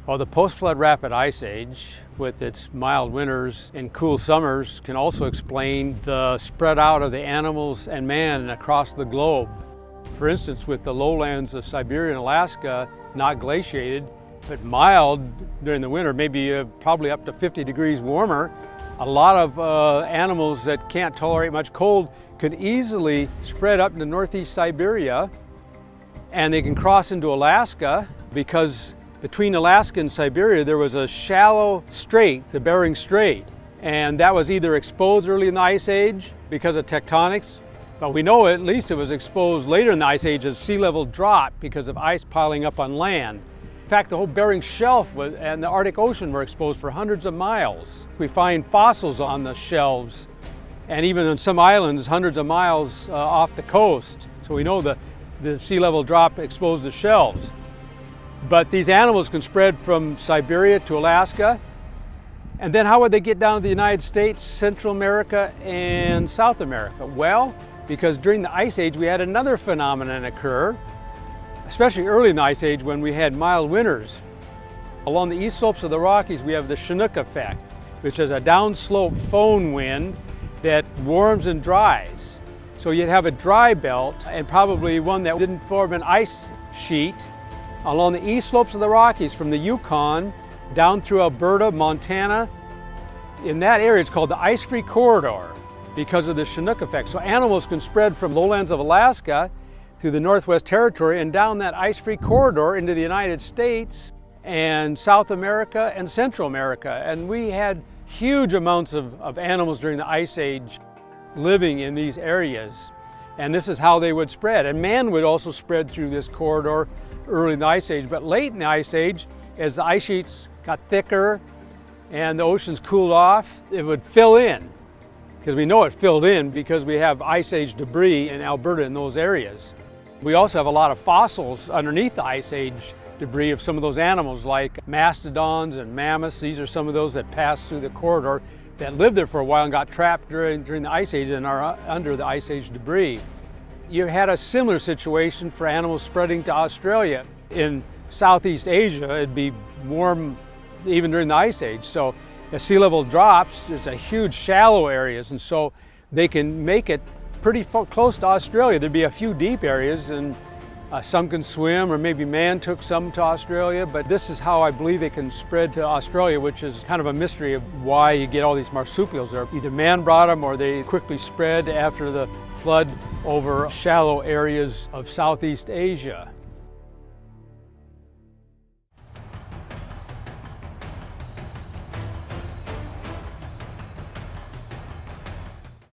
Well, the post-flood rapid ice age, with its mild winters and cool summers, can also explain the spread out of the animals and man across the globe. For instance, with the lowlands of Siberia and Alaska not glaciated, but mild during the winter, maybe probably up to 50 degrees warmer, a lot of animals that can't tolerate much cold could easily spread up to northeast Siberia, and they can cross into Alaska because between Alaska and Siberia there was a shallow strait, the Bering Strait, and that was either exposed early in the Ice Age because of tectonics, but we know at least it was exposed later in the Ice Age as sea level dropped because of ice piling up on land. In fact, the whole Bering Shelf and the Arctic Ocean were exposed for hundreds of miles. We find fossils on the shelves, and even on some islands hundreds of miles off the coast. So we know the sea level drop exposed the shelves. But these animals can spread from Siberia to Alaska, and then how would they get down to the United States, Central America, and South America? Well, because during the Ice Age we had another phenomenon occur, especially early in the Ice Age when we had mild winters. Along the east slopes of the Rockies we have the Chinook Effect, which is a downslope foehn wind that warms and dries. So you'd have a dry belt, and probably one that didn't form an ice sheet, along the east slopes of the Rockies from the Yukon down through Alberta, Montana. In that area it's called the ice-free corridor because of the Chinook Effect. So animals can spread from lowlands of Alaska through the Northwest Territory and down that ice-free corridor into the United States and South America and Central America. And we had huge amounts of animals during the Ice Age living in these areas. And this is how they would spread. And man would also spread through this corridor early in the Ice Age, but late in the Ice Age, as the ice sheets got thicker and the oceans cooled off, it would fill in. Because we know it filled in because we have Ice Age debris in Alberta in those areas. We also have a lot of fossils underneath the Ice Age debris of some of those animals like mastodons and mammoths. These are some of those that passed through the corridor that lived there for a while and got trapped during the Ice Age and are under the Ice Age debris. You had a similar situation for animals spreading to Australia. In Southeast Asia, it'd be warm even during the Ice Age. So as sea level drops, there's a huge shallow areas, and so they can make it pretty close to Australia. There'd be a few deep areas, and some can swim, or maybe man took some to Australia, but this is how I believe they can spread to Australia, which is kind of a mystery of why you get all these marsupials there. Either man brought them or they quickly spread after the flood over shallow areas of Southeast Asia.